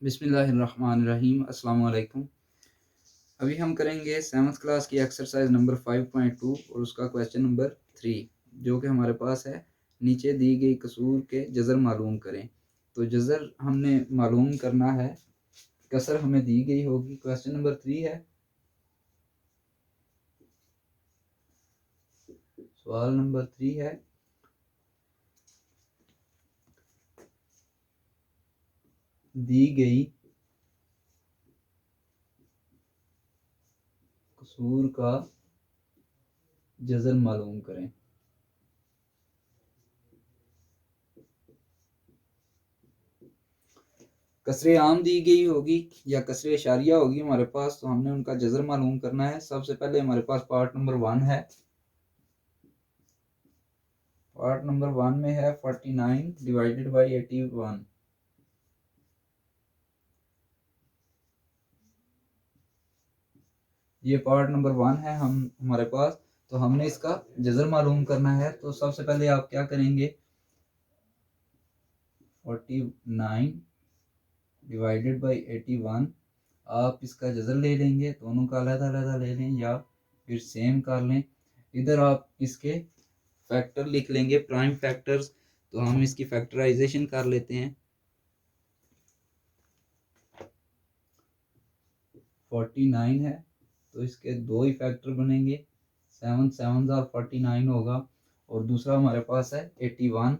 बिस्मिल्लाहिर्रहमानिर्रहीम। अस्सलाम वालेकुम। अभी हम करेंगे 7th क्लास की एक्सरसाइज नंबर 5.2 और उसका क्वेश्चन नंबर 3 जो कि हमारे पास है। नीचे दी गई कसूर के जज़र मालूम करें। तो जज़र हमने मालूम करना है, कसर हमें दी गई होगी। क्वेश्चन नंबर 3 है, सवाल नंबर 3 है, दी गई कसूर का जज़र मालूम करें। कसरे आम दी गई होगी या कसरे इशारिया होगी हमारे पास, तो हमने उनका जज़र मालूम करना है। सबसे पहले हमारे पास पार्ट नंबर 1 है। पार्ट नंबर 1 में है 49 डिवाइडेड बाई 81। ये पार्ट नंबर 1 है हमारे पास। तो हमने इसका जज़र मालूम करना है। तो सबसे पहले आप क्या करेंगे, 49 डिवाइडेड बाई 81, आप इसका जज़र ले लेंगे, दोनों का अलग अलग ले लें या फिर सेम कर लें। इधर आप इसके फैक्टर लिख लेंगे, प्राइम फैक्टर्स। तो हम इसकी फैक्टराइजेशन कर लेते हैं। 49 है तो इसके दो ही फैक्टर बनेंगे, 7 7 49 होगा। और दूसरा हमारे पास है 81।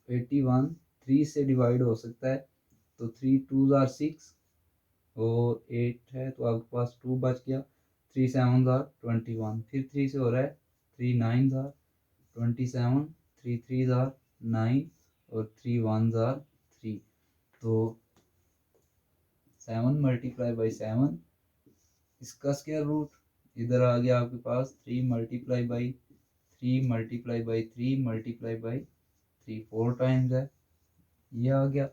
81 3 से डिवाइड हो सकता है, तो 3 2 6 और 8 है तो आपके पास 2 बच गया। 3 7 21, फिर 3 से हो रहा है 3 9 27, 3 3 9 और 3 1 3। तो 7 मल्टीप्लाई बाई 7, इसका स्क्वायर रूट इधर आ गया आपके पास 3 multiply by 3 multiply by 3 multiply by 3, 4 times है, ये आ गया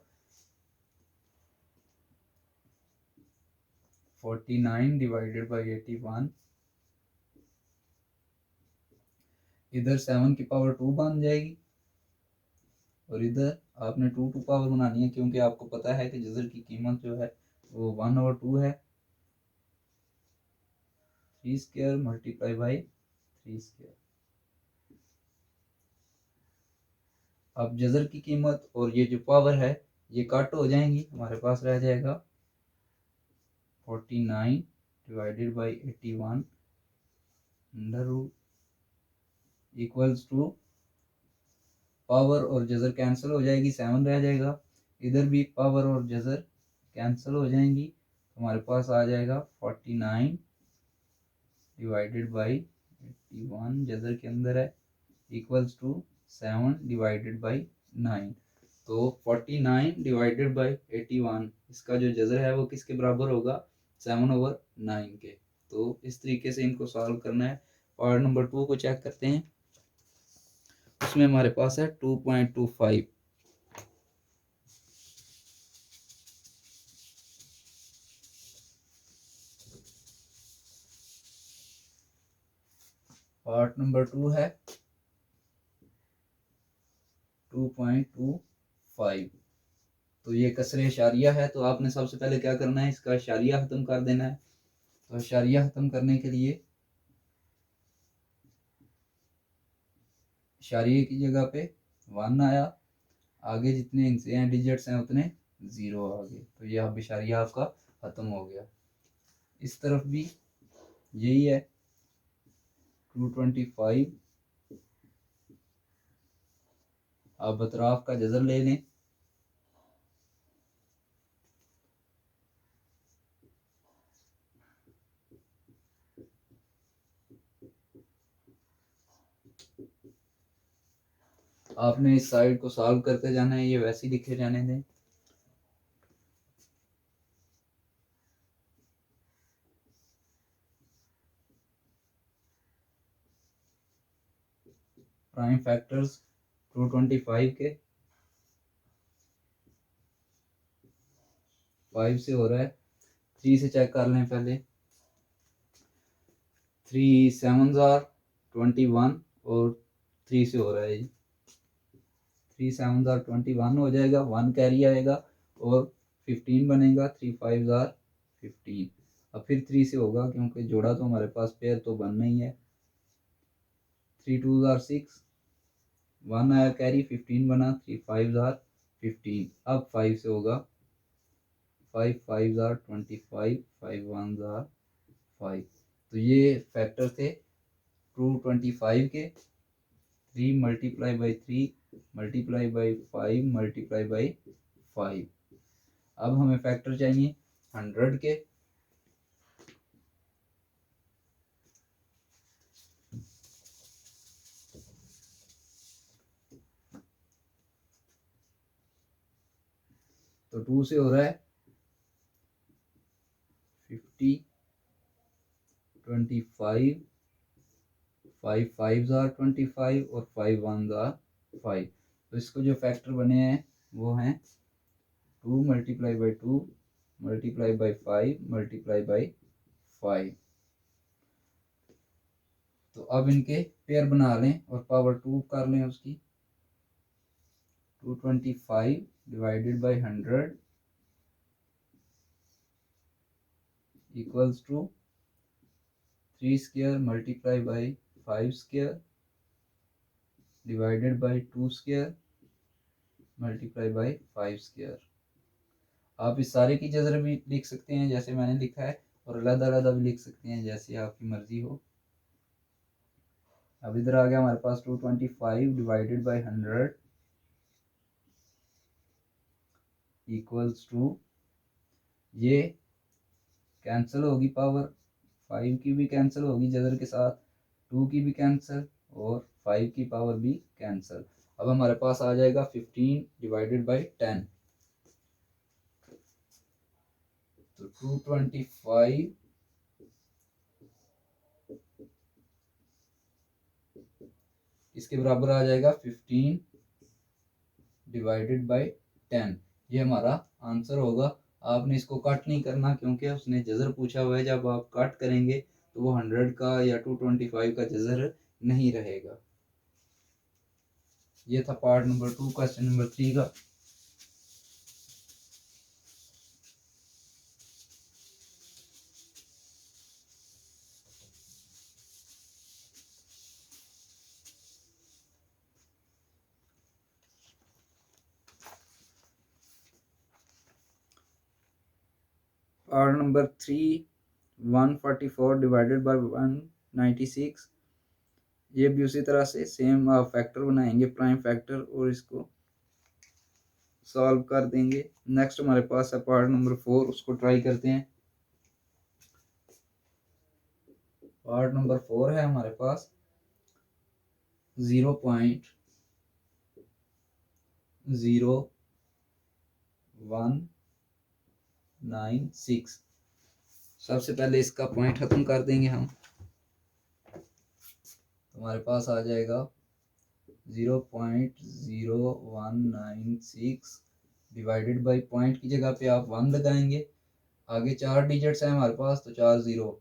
49 डिवाइडेड बाई 81। इधर 7 की पावर 2 बन जाएगी और इधर आपने 2 टू पावर बनानी है, क्योंकि आपको पता है कि जज़र की कीमत जो है वो 1/2 है। 3 स्क्वायर मल्टीप्लाई बाई 3 स्क्वायर। अब जज़र की कीमत और ये जो पावर है ये कट हो जाएंगी, हमारे पास रह जाएगा 49 divided by 81 under root equals to, power और जज़र कैंसिल हो जाएगी, 7 रह जाएगा। इधर भी पावर और जज़र कैंसिल हो जाएंगी, तो हमारे पास आ जाएगा 49 डिवाइडेड बाई 81 जज़र के अंदर है इक्वल्स टू 7 डिवाइडेड बाई 9। तो 49 डिवाइडेड बाई 81 इसका जो जज़र है वो किसके बराबर होगा, 7/9 के। तो इस तरीके से इनको सॉल्व करना है। पार्ट नंबर 2 को चेक करते हैं, उसमें हमारे पास है 2.25। पार्ट नंबर 2 है 2.25। तो ये कसरे इशारिया है, तो आपने सबसे पहले क्या करना है, इसका इशारिया ख़त्म कर देना है। तो इशारिया ख़त्म करने के लिए इशारिये की जगह पे 1 आया, आगे जितने हिस्से हैं डिजिट्स हैं उतने 0 आ गए। तो ये अब इशारिया आपका ख़त्म हो गया। इस तरफ भी यही है 225। अब अतराफ का जज़र ले लें। आपने इस साइड को सॉल्व करते जाना है, ये वैसे ही लिखे जाने दें। प्राइम फैक्टर्स 225 के 5 से हो रहा है, 3 से चेक कर लें पहले। 3 7 21 और 3 से हो रहा है जी, 3 7 21 हो जाएगा, 1 कैरी आएगा और 15 बनेगा, 3 5 ज़ार 15। अब फिर 3 से होगा क्योंकि जोड़ा तो हमारे पास पेयर तो बनना ही है। 3 2 ज़ार 6, 1 आया कैरी, 15 बना, 3 5 ज़ार 15। अब 5 से होगा, 5 5 ज़ार 25, 5 1 ज़ार 5। तो ये फैक्टर थे 225 के। 3 multiply by 3 multiply by 5 multiply by 5। अब हमें फैक्टर चाहिए 100 के। तो 2 से हो रहा है 50, 25, 5 5 ज़ार 25 और 5 1 ज़ार 5। तो इसको जो फैक्टर बने हैं वो हैं 2 multiply by 2 multiply by 5 multiply by 5। तो अब इनके पेयर बना लें और पावर 2 कर लें उसकी। 225 divided by 100 equals to 3 square multiply by 5 square divided by 2 square multiply by 5 square. आप इस सारे की जजर भी लिख सकते हैं जैसे मैंने लिखा है, और अलग अलग भी लिख सकते हैं जैसे आपकी मर्जी हो। अब इधर आ गया हमारे पास 225 डिवाइडेड बाई 100 इक्वल्स टू, ये कैंसिल होगी पावर, 5 की भी कैंसिल होगी जजर के साथ, 2 की भी कैंसिल और 5 की पावर भी कैंसिल। अब हमारे पास आ जाएगा 15 डिवाइडेड बाई 10। तो 225 इसके बराबर आ जाएगा 15 डिवाइडेड बाई 10। ये हमारा आंसर होगा। आपने इसको कट नहीं करना क्योंकि उसने जजर पूछा हुआ है। जब आप कट करेंगे तो वो 100 का या 225 का जजर नहीं रहेगा। ये था पार्ट नंबर 2 क्वेश्चन नंबर 3 का। Part number 3 144 divided by 196। ये भी उसी तरह से सेम आप फैक्टर बनाएंगे प्राइम फैक्टर और इसको सॉल्व कर देंगे। नेक्स्ट हमारे पास है पार्ट नंबर 4, उसको ट्राई करते हैं। पार्ट नंबर 4 है हमारे पास 0.0196। सबसे पहले इसका पॉइंट खत्म कर देंगे हम। हमारे पास आ जाएगा 0.0196 डिवाइडेड बाई, पॉइंट की जगह पे आप 1 लगाएंगे। आगे 4 डिजिट्स हैं हमारे पास तो 4 0।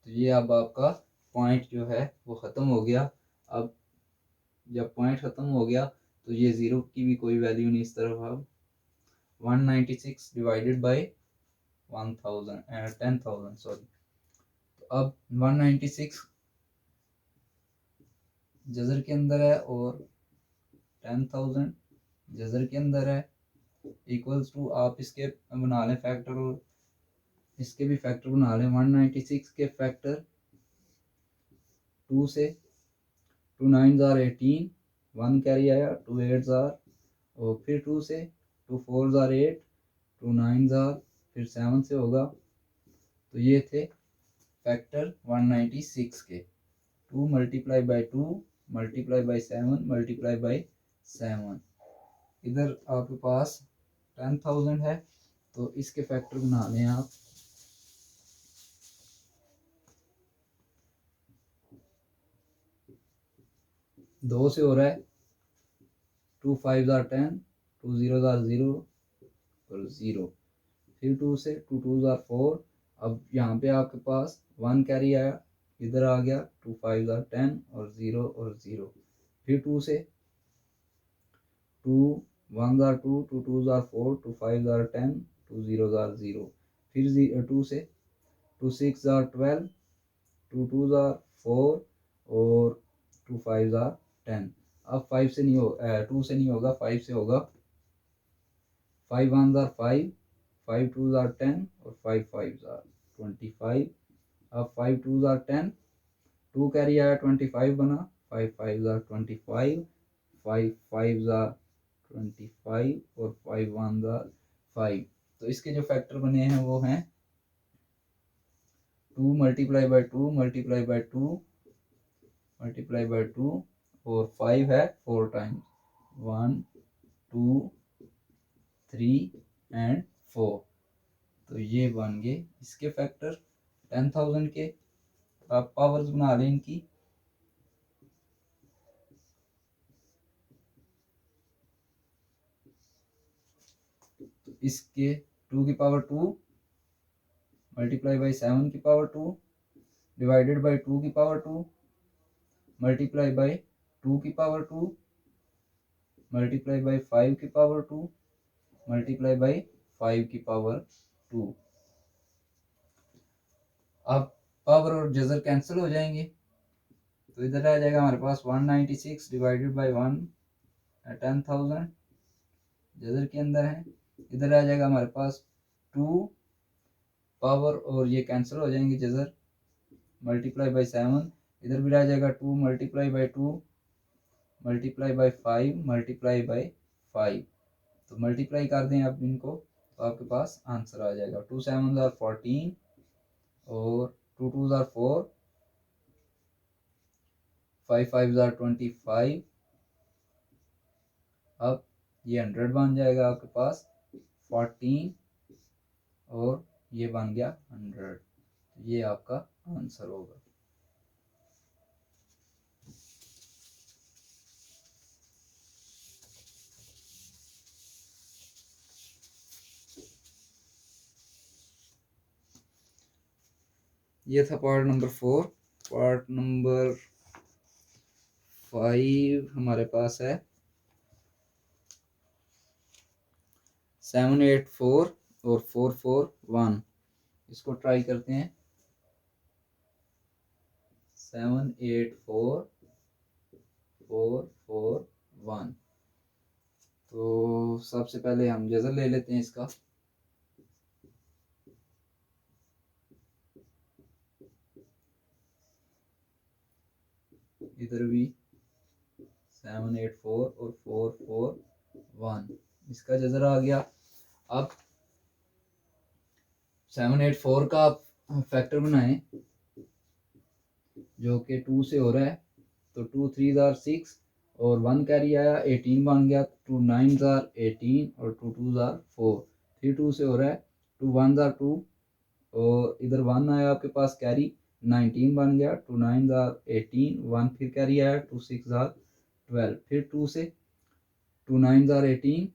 तो ये अब आपका पॉइंट जो है वो ख़त्म हो गया। अब जब पॉइंट ख़त्म हो गया तो ये 0 की भी कोई वैल्यू नहीं इस तरफ। अब 196 डिवाइडेड बाई 10,000 सॉरी। तो अब 196 जजर के अंदर है और 10,000 जजर के अंदर है, इक्वल्स टू आप इसके बना लें फैक्टर और इसके भी फैक्टर बना लें। 196 के फैक्टर 2 से, 2 9 ज़ार 18, 1 कैरी आया, 2 8 ज़ार और फिर 2 से, 2 4 ज़ार 8, 2 9 ज़ार फिर 7 से होगा। तो ये थे फैक्टर 196 के। 2 multiply by 2 multiply by 7 multiply by 7। इधर आपके पास 10,000 है तो इसके फैक्टर बना लें आप। 2 से हो रहा है, 2 5 ज़ार 10, 2 0 ज़ार 0 और 0, फिर 2 से, 2 2 ज़ार 4। अब यहाँ पे आपके पास 1 कैरी आया, इधर आ गया 2 5 ज़ार 10 और 0 और 0, फिर 2 से, 2 1 ज़ार 2, 2 ज़ार 4, 2 5 ज़ार 10, 2 0 ज़ार 0, फिर 2 से 2 6 ज़ार 12, 2 ज़ार 4 और 2 5 ज़ार 10। अब 5 से नहीं हो 2 से नहीं होगा, 5 से होगा। 5 1 ज़ार 5, 5 2 ज़ार 10 और 5 5 ज़ार 25। अब 5 2 ज़ार 10, 2 कैरी आया 25 बना, 5 5 ज़ार 25, 5 5 ज़ार 25 और 5 1 ज़ार 5। तो इसके जो फैक्टर बने हैं वो हैं 2 multiply by 2 multiply by 2 multiply by 2 और 5 है 4 टाइम्स, 1 2 3 एंड 4। तो ये बन गए इसके फैक्टर 10,000 के। आप पावर्स बना लें इनकी। तो इसके 2 की पावर 2 मल्टीप्लाई बाई 7 की पावर 2 डिवाइडेड बाई 2 की पावर 2 मल्टीप्लाई बाई 2 की पावर 2 मल्टीप्लाई बाई 5 की पावर 2 मल्टीप्लाई बाई 5 की पावर 2। अब पावर और जजर कैंसिल हो जाएंगे, तो इधर आ जाएगा हमारे पास 196 डिवाइडेड बाई 1 10,000 जजर के अंदर है। इधर आ जाएगा हमारे पास 2 पावर और ये कैंसिल हो जाएंगे जजर मल्टीप्लाई बाई 7। इधर भी आ जाएगा 2 multiply by 2 multiply by 5 multiply by 5। तो मल्टीप्लाई कर दें आप इनको तो आपके पास आंसर आ जाएगा 2 7 ज़ार 14 और 2 2 ज़ार 4, 5 5 ज़ार 25। अब ये 100 बन जाएगा आपके पास 14 और ये बन गया 100। ये आपका आंसर होगा। ये था पार्ट नंबर 4। पार्ट नंबर 5 हमारे पास है 784 और 441। इसको ट्राई करते हैं। 784 441। तो सबसे पहले हम जजर ले लेते हैं इसका। इधर भी 784 और 441 इसका जजर आ गया। अब 784 का आप फैक्टर बनाएं जो कि 2 से हो रहा है, तो 2 3 ज़ार 6 और 1 कैरी आया 18 बन गया, 2 9 ज़ार 18 और 2 2 ज़ार 4। 3 2 से हो रहा है, 2 1 ज़ार 2 और इधर 1 आया आपके पास कैरी 19 बन गया, 2 9 ज़ार 18 1 फिर कैरी आया 2 6 ज़ार 12। फिर 2 से 2 9 ज़ार 18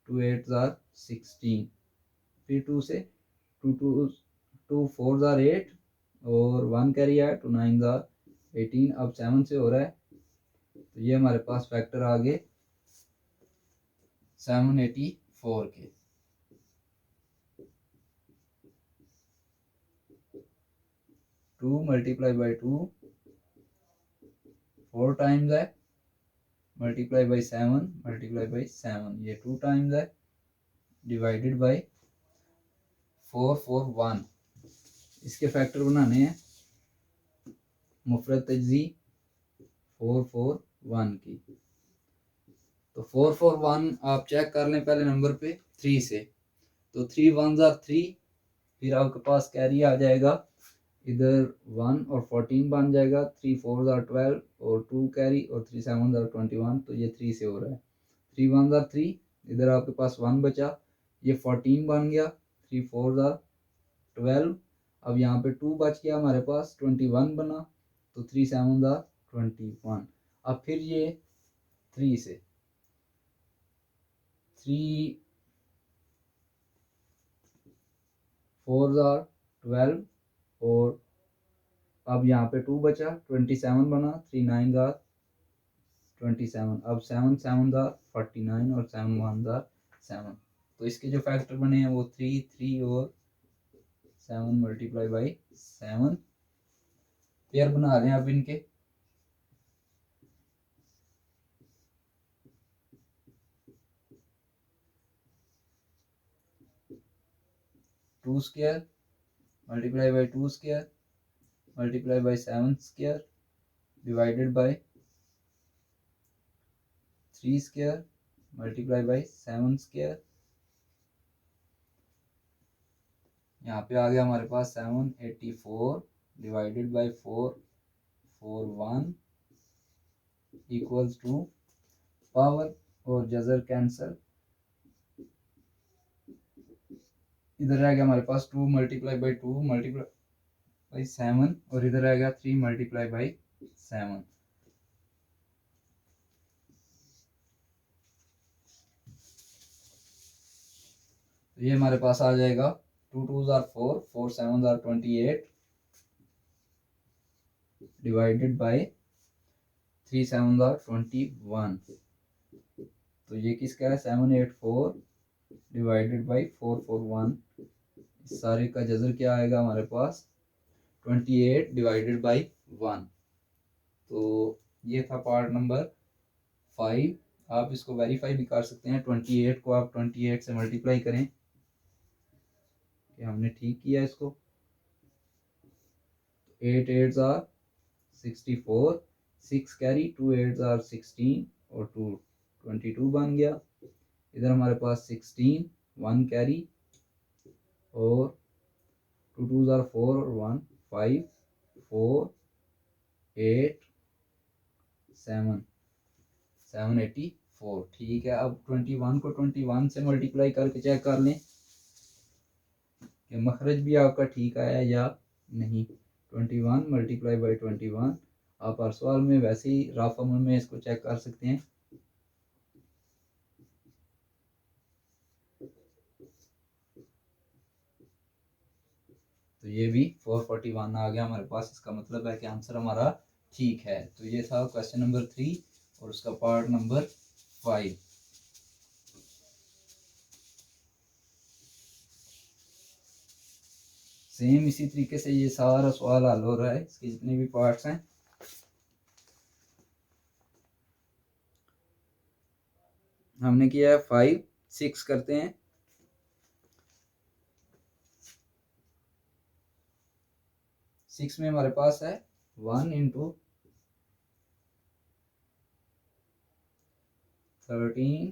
2 8 ज़ार 16। फिर 2 से 2 4 ज़ार 8 और 1 कैरी आया 2 9 ज़ार 18। अब 7 से हो रहा है, तो ये हमारे पास फैक्टर आ गए 784 के। टू मल्टीप्लाई बाई 2 4 टाइम्स है, मल्टीप्लाई बाई 7 मल्टीप्लाई बाई 7 ये 2 टाइम्स है, डिवाइडेड बाई 441। इसके फैक्टर बनाने हैं मुफरत तजज़ी 441 की। तो 441 आप चेक कर लें पहले नंबर पे 3 से, तो 3 1 ज़ार 3, फिर आपके पास कैरी आ जाएगा इधर 1 और 14 बन जाएगा, 3 4 ज़ार 12 और 2 कैरी और 3 7 ज़ार 21। तो ये 3 से हो रहा है, 3 1 ज़ार 3, इधर आपके पास 1 बचा, ये 14 बन गया, 3 4 ज़ार 12। अब यहाँ पे 2 बच गया हमारे पास 21 बना, तो 3 7 ज़ार 21। अब फिर ये 3 से 3 4 ज़ार 12 और अब यहाँ पे 2 बचा 27 बना, 3 9 ज़ार 27। अब 7 7 ज़ार 49 और 7 1 जार 7। तो इसके जो फैक्टर बने हैं वो 3 3 और 7 मल्टीप्लाई बाई 7 पेयर बना रहे हैं अब इनके। Two square multiply by 2 square multiply by 7 square divided by 3 square multiply by 7 square. यहाँ पे आ गया हमारे पास 784 divided by 441 equals to power और जजर कैंसल। इधर रह गया हमारे पास 2 मल्टीप्लाई बाई 2 मल्टीप्लाई बाई 7 और इधर रह गया 3 मल्टीप्लाई बाई 7। तो ये हमारे पास आ जाएगा 2 2 jar 4 4 7 jar 28 divided by 3 7 jar 21। तो ये किसका है 784 डिवाइडेड बाई 441। इस सारे का जजर क्या आएगा हमारे पास 28 डिवाइडेड बाई 1। तो ये था पार्ट नंबर 5। आप इसको वेरीफाई भी कर सकते हैं। 28 को आप 28 से मल्टीप्लाई करें कि हमने ठीक किया इसको। 8 8 आर 64 6 कैरी 2 8 आर 16 और 2 22 बन गया। इधर हमारे पास 16 1 कैरी और 2 2 आर 4 और 1 5 4 8 7 784। ठीक है, अब 21 को 21 से मल्टीप्लाई करके चेक कर लें कि मखरज भी आपका ठीक आया या नहीं। 21 मल्टीप्लाई बाई 21 आप हर सवाल में वैसे ही रफ अमल में इसको चेक कर सकते हैं। तो ये भी 441 आ गया हमारे पास। इसका मतलब है कि आंसर हमारा ठीक है। तो ये था क्वेश्चन नंबर 3 और उसका पार्ट नंबर 5। सेम इसी तरीके से ये सारा सवाल हल हो रहा है, इसके जितने भी पार्ट्स हैं। हमने किया है 5 6 करते हैं। सिक्स में हमारे पास है 1 इंटू 13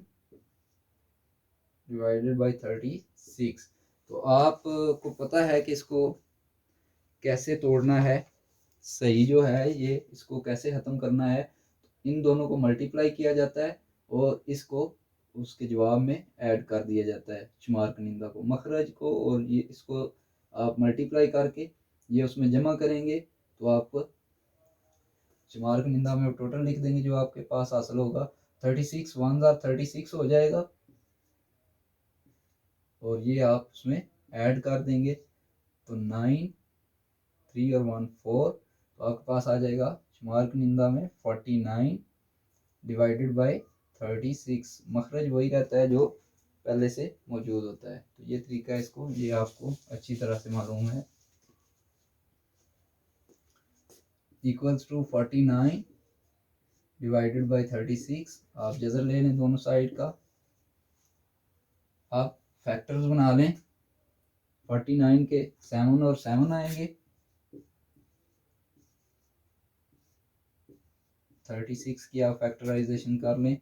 डिवाइडेड बाई 36। तो आपको पता है कि इसको कैसे तोड़ना है, सही जो है ये इसको कैसे ख़त्म करना है। इन दोनों को मल्टीप्लाई किया जाता है और इसको उसके जवाब में ऐड कर दिया जाता है। शुमार कनिंदा को मखरज को और ये इसको आप मल्टीप्लाई करके ये उसमें जमा करेंगे तो आप शुमार कनिंदा में टोटल लिख देंगे जो आपके पास हासिल होगा। 36 1 जार 36 हो जाएगा और ये आप उसमें ऐड कर देंगे तो 9 3 और 1 4। तो आपके पास आ जाएगा शुमार कनिंदा में 49 डिवाइडेड बाई 36। मखरज वही रहता है जो पहले से मौजूद होता है। तो ये तरीका है, इसको ये आपको अच्छी तरह से मालूम है। Equals to 49 divided by 36। आप जजर ले लें दोनों साइड का। आप फैक्टर्स बना लें। 49 के 7 और 7 आएंगे। 36 की आप फैक्टराइजेशन कर लें।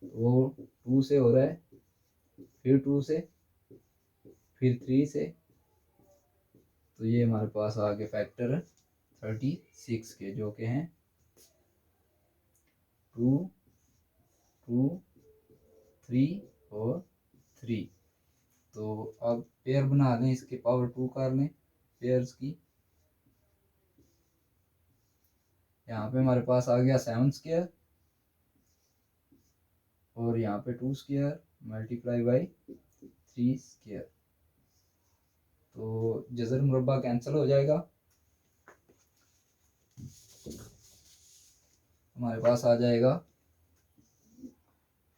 वो 2 से हो रहा है, फिर 2 से, फिर 3 से। तो ये हमारे पास आ गए फैक्टर 36 के जो के हैं 2 2 3 और 3। तो अब पेयर बना लें, इसके पावर 2 कर लें पेयर्स की। यहाँ पे हमारे पास आ गया 7 स्क्वायर और यहाँ पे 2 स्क्वायर मल्टीप्लाई बाई 3 स्क्वायर। तो जजर मुरब्बा कैंसिल हो जाएगा। हमारे पास आ जाएगा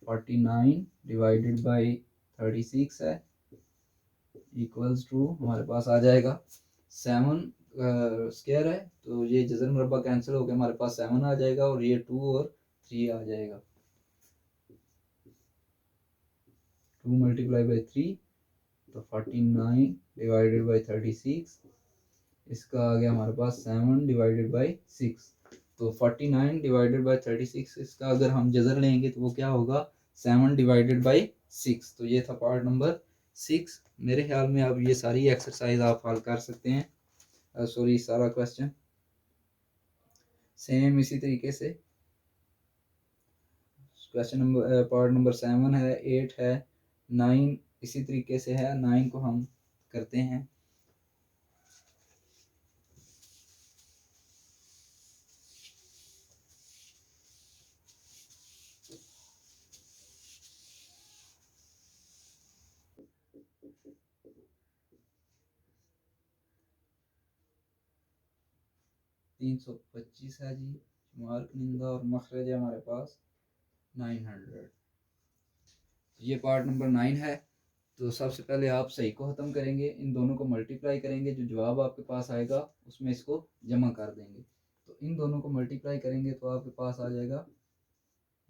49 डिवाइडेड बाई 36 है इक्वल्स टू हमारे पास आ जाएगा 7 स्क्वायर है, तो ये जज़र मुरब्बा कैंसिल होकर हमारे पास 7 आ जाएगा और ये 2 और 3 आ जाएगा। 2 मल्टीप्लाई बाई 3 तो 49 डिवाइडेड बाई 36, इसका आ गया हमारे पास 7 डिवाइडेड बाई 6। तो 49 डिवाइडेड बाई 36 इसका अगर हम जज़र लेंगे तो वो क्या होगा 7 डिवाइडेड बाई 6। तो ये था पार्ट नंबर 6। मेरे ख्याल में अब ये सारी एक्सरसाइज आप हल कर सकते हैं, सॉरी सारा क्वेश्चन सेम इसी तरीके से। क्वेश्चन नंबर पार्ट नंबर 7 है, 8 है, 9 इसी तरीके से है। 9 को हम करते हैं। तीन सौ पच्चीस है जी, शुमार कनिंदा और मखरज है हमारे पास 900। ये पार्ट नंबर 9 है। तो सबसे पहले आप सही को ख़त्म करेंगे, इन दोनों को मल्टीप्लाई करेंगे, जो जवाब आपके पास आएगा उसमें इसको जमा कर देंगे। तो इन दोनों को मल्टीप्लाई करेंगे तो आपके पास आ जाएगा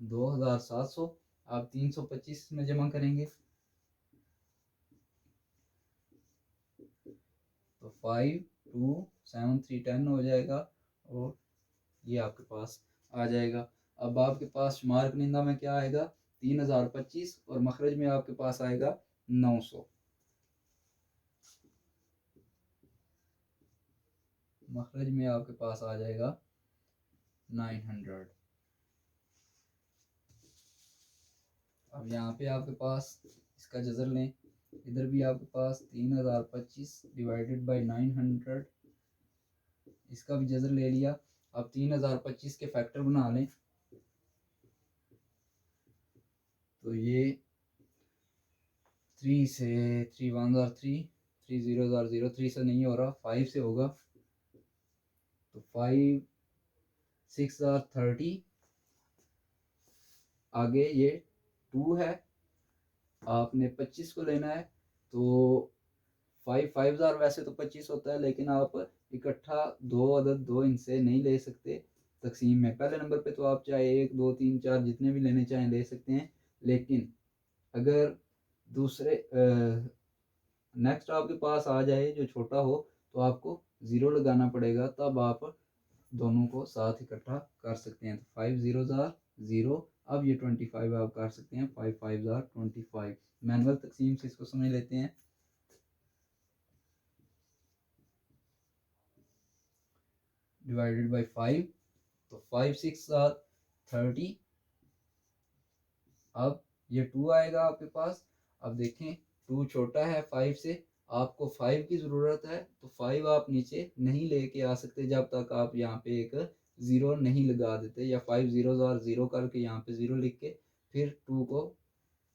2700। आप 325 में जमा करेंगे तो 5 2 7 3 10 हो जाएगा और ये आपके पास आ जाएगा। अब आपके पास शुमार कनिंदा में क्या आएगा 3025 और मखरज में आपके पास आएगा 900। मखरज में आपके पास आ जाएगा 900। अब यहाँ पे आपके पास इसका जज़र लें, इधर भी आपके पास 3025 डिवाइडेड बाई 900, इसका भी जज़र ले लिया। अब 3025 के फैक्टर बना लें तो ये 3 से 3 1 3 3 0 0 3 से नहीं हो रहा, 5 से होगा तो 5 6 30, आगे ये 2 है, आपने 25 को लेना है तो 5 5 वैसे तो 25 होता है, लेकिन आप इकट्ठा दो अदद दो इनसे नहीं ले सकते तकसीम में। पहले नंबर पे तो आप चाहे 1 2 3 4 जितने भी लेने चाहें ले सकते हैं, लेकिन अगर दूसरे नेक्स्ट आपके पास आ जाए जो छोटा हो तो आपको ज़ीरो लगाना पड़ेगा, तब आप दोनों को साथ इकट्ठा कर सकते हैं। तो 5 0 0। अब ये 25 आप कर सकते हैं, 5 5 25। मैनुअल तकसीम से इसको समझ लेते हैं। डिवाइडेड बाई 5 तो 5 6 30। अब ये 2 आएगा आपके पास। अब देखें 2 छोटा है 5 से, आपको 5 की ज़रूरत है तो 5 आप नीचे नहीं लेके आ सकते जब तक आप यहाँ पे एक ज़ीरो नहीं लगा देते, या 5 0 0 करके यहाँ पे ज़ीरो लिख के फिर 2 को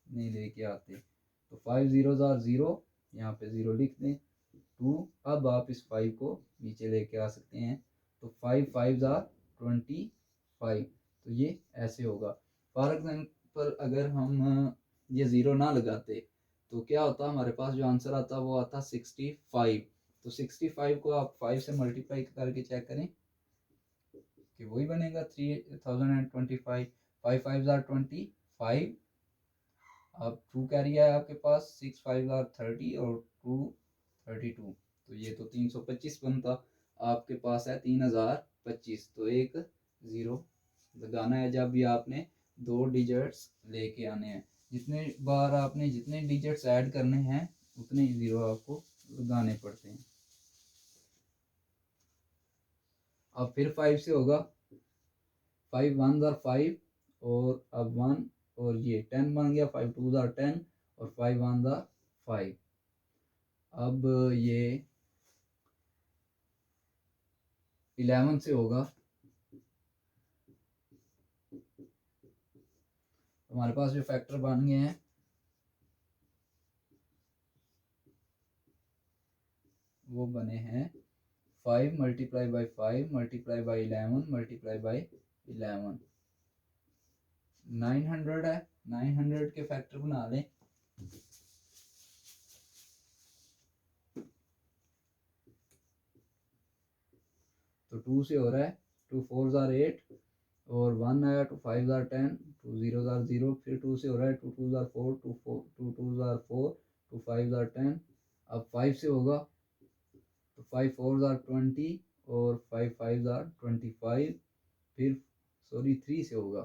नहीं लेके आते। तो 5 0 0 यहाँ पे ज़ीरो लिख दें 2। अब आप इस 5 को नीचे लेके आ सकते हैं तो 5 5 25। तो ये ऐसे होगा। फॉर एग्जाम्पल अगर हम ये ज़ीरो ना लगाते तो क्या होता, हमारे पास जो आंसर आता वो आता 65। तो 65 को आप 5 से मल्टीप्लाई करके चेक करें कि वही बनेगा 3025। 5 5 25। अब 2 कैरी है आपके पास, 6 5 30 और 2 32। तो ये तो 325 बनता, आपके पास है 3025। तो एक ज़ीरो लगाना है जब भी आपने दो डिजिट्स लेके आने हैं। जितने बार आपने जितने डिजिट्स ऐड करने हैं उतने ही ज़ीरो आपको लगाने पड़ते हैं। अब फिर 5 से होगा, 5 1 5 और अब 1 और ये 10 बन गया, 5 2 10 और 5 1 5। अब ये 11 से होगा, हमारे पास जो फैक्टर बन गए हैं वो बने हैं 5 multiply by 5 multiply by 11 multiply by 11। 900 है, 900 के फैक्टर बना लें। तो 2 से हो रहा है, 2 4 ज़ार 8 और 1 आया, 2 5 ज़ार 10, 2 0 ज़ार 0, फिर 2 से हो रहा है, 2 2 ज़ार 4, 2 2 ज़ार 4, 2 5 ज़ार 10। अब 5 से होगा तो 5 4 ज़ार 20 और 5 5 ज़ार 25। फिर सॉरी 3 से होगा,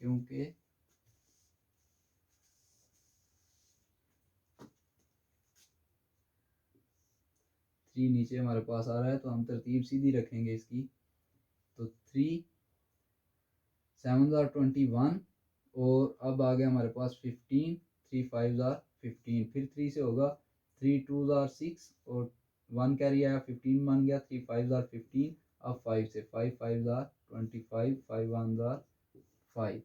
क्योंकि थ्री नीचे हमारे पास आ रहा है, तो हम तरतीब सीधी रखेंगे इसकी। तो 3 7 ज़ार 21 और अब आ गया हमारे पास 15, 3 5 ज़ार 15, फिर 3 से होगा, 3 2 ज़ार 6 और 1 कैरी आया, 15 बन गया, 3 5 ज़ार 15। अब 5 से 5 5 ज़ार 25, 5 1 ज़ार 5।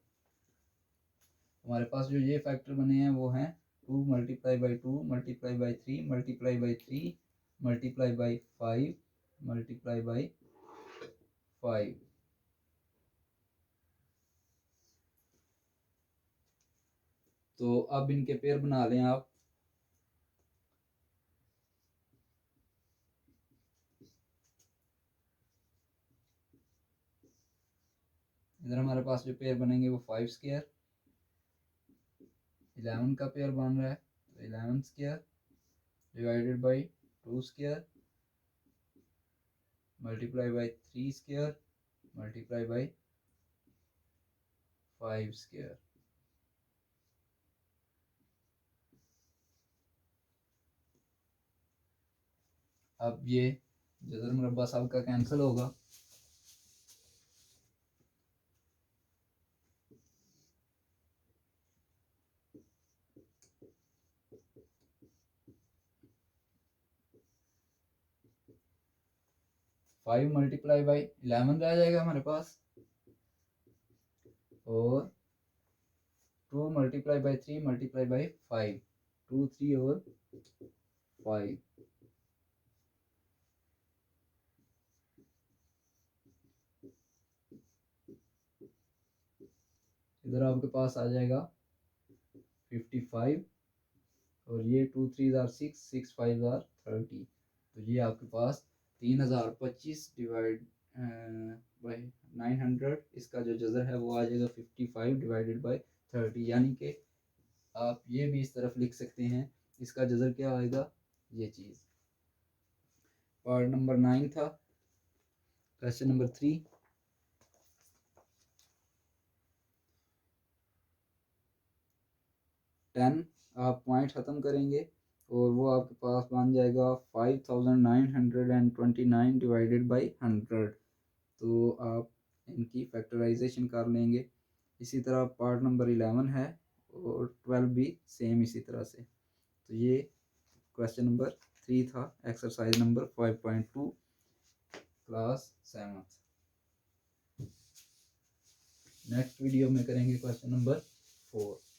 हमारे पास जो ये फैक्टर बने हैं वो हैं 2 multiply by 2 multiply by 3 multiply by 3 multiply by 5 multiply by 5। तो अब इनके पेयर बना लें आप। इधर हमारे पास जो पेयर बनेंगे वो 5 स्क्वायर, 11 का पेयर बन रहा है, तो 11 square divided by 2 square multiply by 3 square multiply by 5 square. अब ये जदर मुरब्बा साहब का कैंसिल होगा, फाइव मल्टीप्लाई बाई 11 रह जाएगा हमारे पास, और 2 मल्टीप्लाई बाई 3 मल्टीप्लाई बाई 5, 2 3 और 5। इधर आपके पास आ जाएगा 55 और ये 2 3 ज़ार 6, 6 5 ज़ार 30। तो ये आपके पास 3025 डिवाइड बाई 900, इसका जो जज़र है वो आ जाएगा 55 डिवाइडेड बाई 30। यानी कि आप ये भी इस तरफ लिख सकते हैं, इसका जज़र क्या आएगा, ये चीज़। पार्ट नंबर 9 था। क्वेश्चन नंबर 3, आप पॉइंट ख़त्म करेंगे और वो आपके पास बन जाएगा 5929 डिवाइडेड बाई 100। तो आप इनकी फैक्टराइजेशन कर लेंगे। इसी तरह पार्ट नंबर 11 है और 12 भी सेम इसी तरह से। तो ये क्वेश्चन नंबर 3 था, exercise number 5.2 class 7। Next video में करेंगे क्वेश्चन नंबर 4।